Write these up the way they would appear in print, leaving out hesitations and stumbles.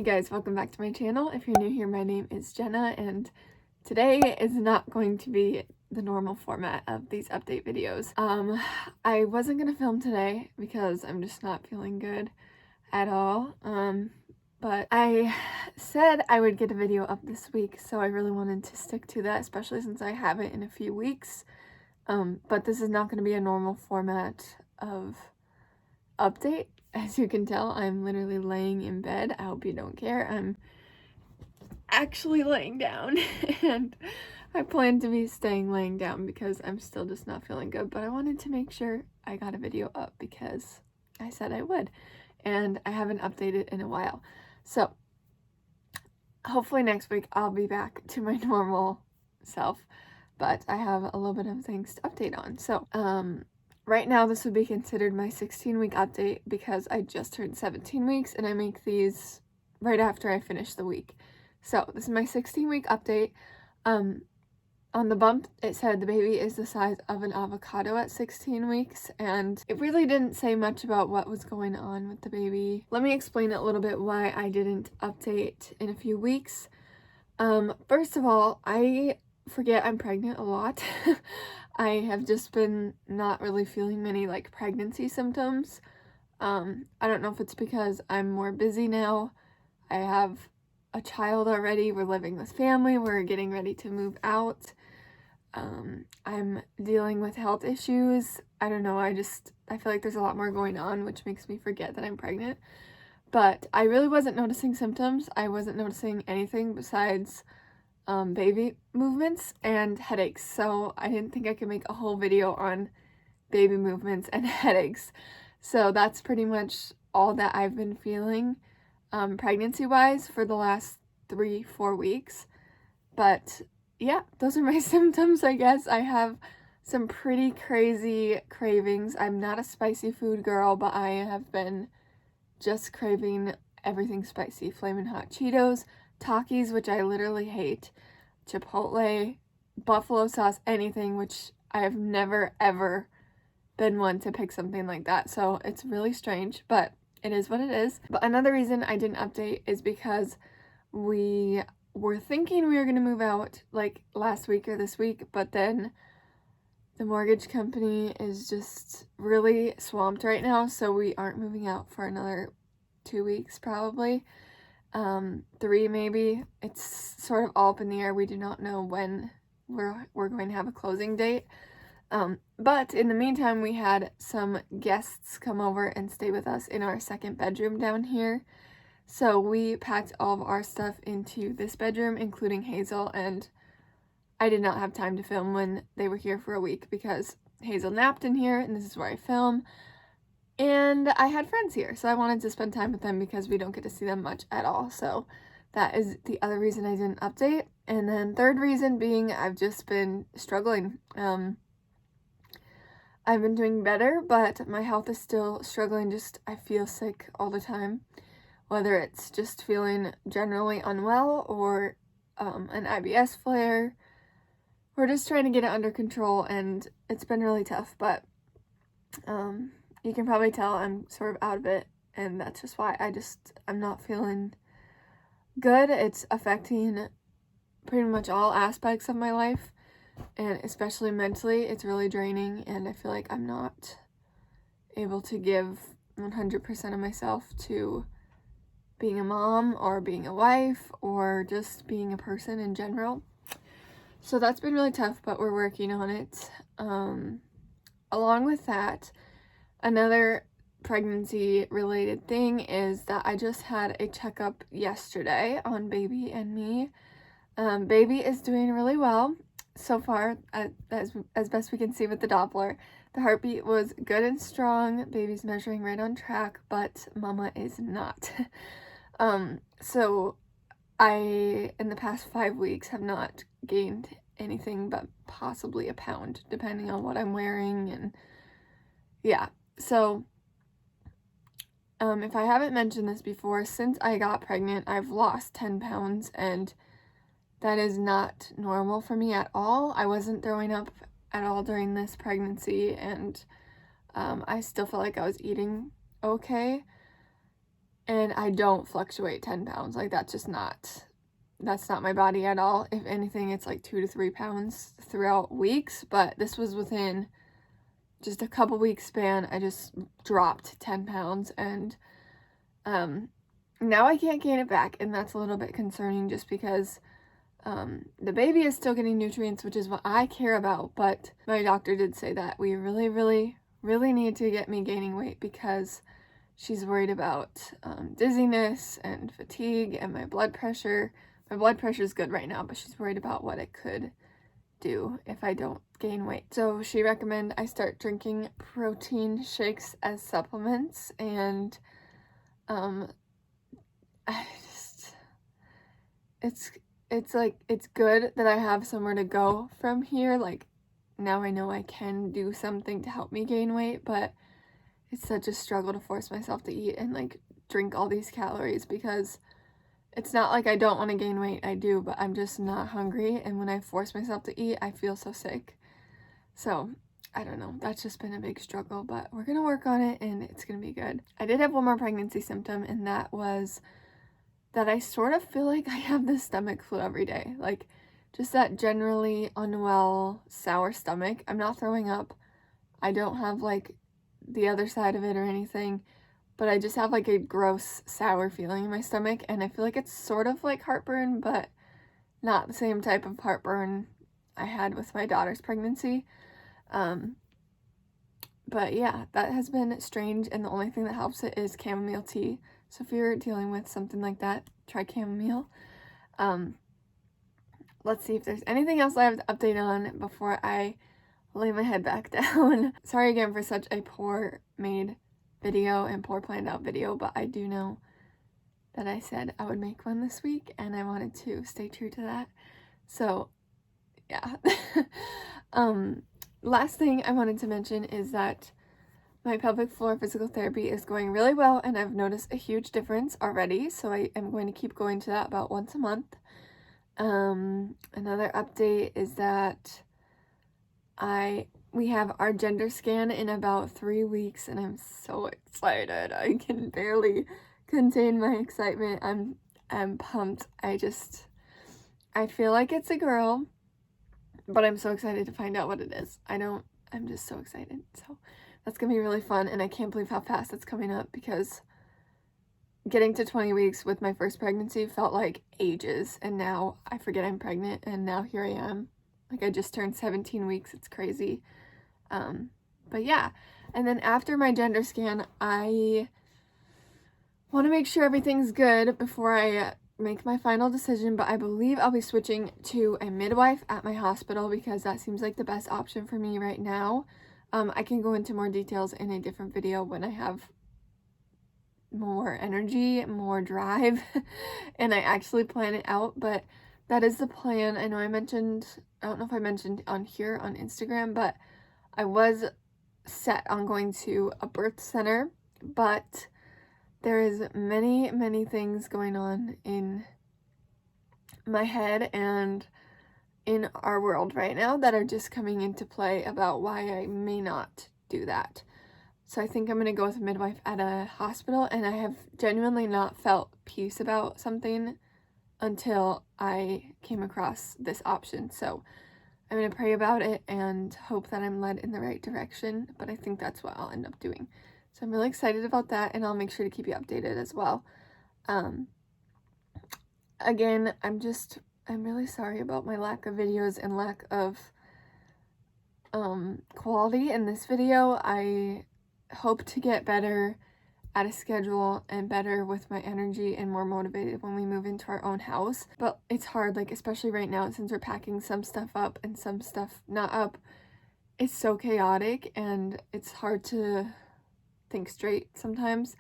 Hey guys, welcome back to my channel. If you're new here, my name is Jenna, and today is not going to be the normal format of these update videos. I wasn't gonna film today because I'm just not feeling good at all. But I said I would get a video up this week, so I really wanted to stick to that, especially since I haven't in a few weeks. But this is not gonna be a normal format of update. As you can tell, I'm literally laying in bed. I hope you don't care. I'm actually laying down and I plan to be staying laying down because I'm still just not feeling good, but I wanted to make sure I got a video up because I said I would, and I haven't updated in a while. So hopefully next week I'll be back to my normal self, but I have a little bit of things to update on. So right now, this would be considered my 16-week update because I just turned 17 weeks and I make these right after I finish the week. So this is my 16-week update. On the bump, it said the baby is the size of an avocado at 16 weeks, and it really didn't say much about what was going on with the baby. Let me explain a little bit why I didn't update in a few weeks. First of all, I forget I'm pregnant a lot. I have just been not really feeling many like pregnancy symptoms. I don't know if it's because I'm more busy now. I have a child already. We're living with family. We're getting ready to move out. I'm dealing with health issues. I don't know. I feel like there's a lot more going on, which makes me forget that I'm pregnant. But I really wasn't noticing symptoms. I wasn't noticing anything besides baby movements and headaches. So I didn't think I could make a whole video on baby movements and headaches. So that's pretty much all that I've been feeling pregnancy-wise for the last 3-4 weeks. But yeah, those are my symptoms, I guess. I have some pretty crazy cravings. I'm not a spicy food girl, but I have been just craving everything spicy. Flamin' Hot Cheetos, Takis, which I literally hate, Chipotle, buffalo sauce, anything, which I have never ever been one to pick something like that. So it's really strange, but it is what it is. But another reason I didn't update is because we were thinking we were going to move out like last week or this week, but then the mortgage company is just really swamped right now, so we aren't moving out for another 2 weeks probably. 3 maybe. It's sort of all up in the air. We do not know when we're going to have a closing date. But in the meantime, we had some guests come over and stay with us in our second bedroom down here. So we packed all of our stuff into this bedroom, including Hazel, and I did not have time to film when they were here for a week because Hazel napped in here, and this is where I film. And I had friends here, so I wanted to spend time with them because we don't get to see them much at all. So that is the other reason I didn't update. And then third reason being I've just been struggling. I've been doing better, but my health is still struggling. I feel sick all the time, whether it's just feeling generally unwell or an IBS flare. We're just trying to get it under control, and it's been really tough, but you can probably tell I'm sort of out of it, and that's just why I'm not feeling good. It's affecting pretty much all aspects of my life, and especially mentally, it's really draining, and I feel like I'm not able to give 100% of myself to being a mom or being a wife or just being a person in general. So that's been really tough, but we're working on it. Along with that, another pregnancy related thing is that I just had a checkup yesterday on baby and me. Baby is doing really well so far, as best we can see with the Doppler. The heartbeat was good and strong. Baby's measuring right on track, but mama is not. So I, in the past 5 weeks, have not gained anything but possibly a pound, depending on what I'm wearing, and yeah. So, if I haven't mentioned this before, since I got pregnant, I've lost 10 pounds, and that is not normal for me at all. I wasn't throwing up at all during this pregnancy, and I still felt like I was eating okay. and I don't fluctuate 10 pounds. Like, that's not my body at all. If anything, it's like 2 to 3 pounds throughout weeks, but this was within just a couple weeks span. I just dropped 10 pounds, and now I can't gain it back, and that's a little bit concerning just because the baby is still getting nutrients, which is what I care about, but my doctor did say that we really need to get me gaining weight because she's worried about dizziness and fatigue and my blood pressure. My blood pressure is good right now, but she's worried about what it could do if I don't gain weight. So she recommended I start drinking protein shakes as supplements, and I just, it's like, it's good that I have somewhere to go from here. Like, now I know I can do something to help me gain weight, but it's such a struggle to force myself to eat and like drink all these calories, because it's not like I don't want to gain weight. I do, but I'm just not hungry, and when I force myself to eat, I feel so sick. So I don't know, that's just been a big struggle, but we're gonna work on it and it's gonna be good. I did have one more pregnancy symptom, and that was that I sort of feel like I have the stomach flu every day. Like, just that generally unwell, sour stomach. I'm not throwing up. I don't have like the other side of it or anything, but I just have like a gross, sour feeling in my stomach, and I feel like it's sort of like heartburn, but not the same type of heartburn I had with my daughter's pregnancy. But yeah, that has been strange, and the only thing that helps it is chamomile tea. So if you're dealing with something like that, try chamomile. Let's see if there's anything else I have to update on before I lay my head back down. Sorry again for such a poor made video and poor planned out video, but I do know that I said I would make one this week, and I wanted to stay true to that. So yeah. Last thing I wanted to mention is that my pelvic floor physical therapy is going really well, and I've noticed a huge difference already, so I am going to keep going to that about once a month. Another update is that we have our gender scan in about 3 weeks, and I'm so excited. I can barely contain my excitement. I'm pumped. I feel like it's a girl, but I'm so excited to find out what it is. I'm just so excited. So that's gonna be really fun, and I can't believe how fast it's coming up, because getting to 20 weeks with my first pregnancy felt like ages, and now I forget I'm pregnant, and now here I am. Like, I just turned 17 weeks. It's crazy. But yeah, and then after my gender scan, I want to make sure everything's good before I make my final decision, but I believe I'll be switching to a midwife at my hospital, because that seems like the best option for me right now. I can go into more details in a different video when I have more energy, more drive, and I actually plan it out, but that is the plan. I know I don't know if I mentioned on here on Instagram, but I was set on going to a birth center, but there is many things going on in my head and in our world right now that are just coming into play about why I may not do that. So I think I'm going to go with a midwife at a hospital, and I have genuinely not felt peace about something until I came across this option. So I'm going to pray about it and hope that I'm led in the right direction, but I think that's what I'll end up doing. So I'm really excited about that, and I'll make sure to keep you updated as well. Again, I'm really sorry about my lack of videos and lack of quality in this video. I hope to get better at a schedule and better with my energy and more motivated when we move into our own house. But it's hard, like, especially right now, since we're packing some stuff up and some stuff not up. It's so chaotic, and it's hard to think straight sometimes.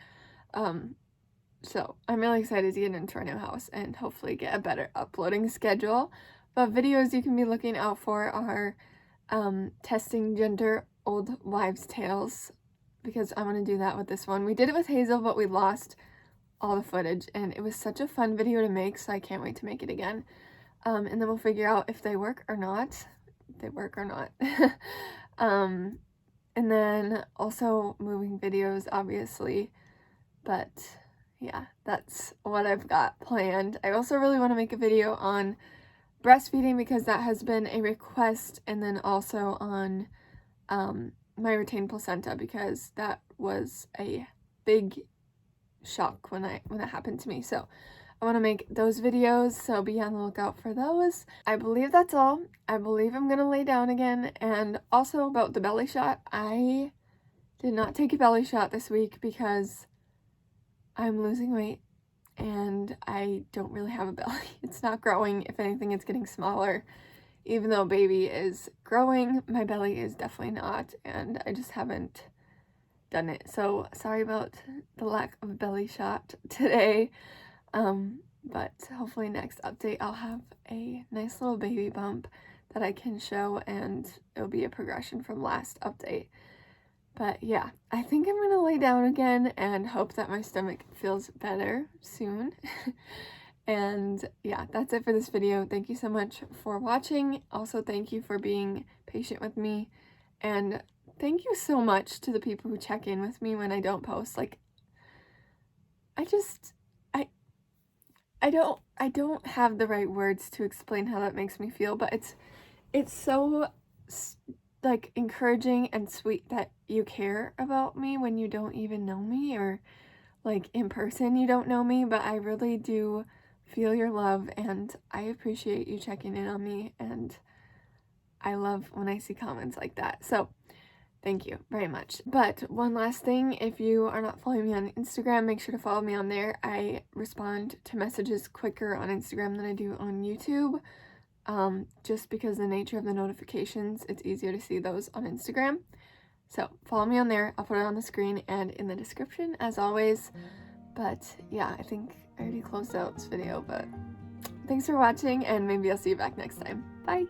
So I'm really excited to get into our new house and hopefully get a better uploading schedule. But videos you can be looking out for are testing gender old wives' tales, because I want to do that with this one. We did it with Hazel, but we lost all the footage, and it was such a fun video to make, so I can't wait to make it again. And then we'll figure out if they work or not. And then also moving videos, obviously, but yeah, that's what I've got planned. I also really want to make a video on breastfeeding because that has been a request, and then also on my retained placenta, because that was a big shock when it happened to me. So I want to make those videos, so be on the lookout for those. I believe that's all. I believe I'm gonna lay down again. And also about the belly shot, I did not take a belly shot this week because I'm losing weight and I don't really have a belly. It's not growing. If anything, it's getting smaller. Even though baby is growing, my belly is definitely not, and I just haven't done it. So sorry about the lack of belly shot today. But hopefully next update I'll have a nice little baby bump that I can show, and it'll be a progression from last update. But yeah, I think I'm gonna lay down again and hope that my stomach feels better soon. And yeah, that's it for this video. Thank you so much for watching. Also, thank you for being patient with me, and thank you so much to the people who check in with me when I don't post. Like, I don't have the right words to explain how that makes me feel, but it's so like encouraging and sweet that you care about me when you don't even know me, or like in person you don't know me, but I really do feel your love, and I appreciate you checking in on me, and I love when I see comments like that. So thank you very much. But one last thing, if you are not following me on Instagram, make sure to follow me on there. I respond to messages quicker on Instagram than I do on YouTube. Just because the nature of the notifications, it's easier to see those on Instagram. So follow me on there. I'll put it on the screen and in the description as always. But yeah, I think I already closed out this video, but thanks for watching, and maybe I'll see you back next time. Bye!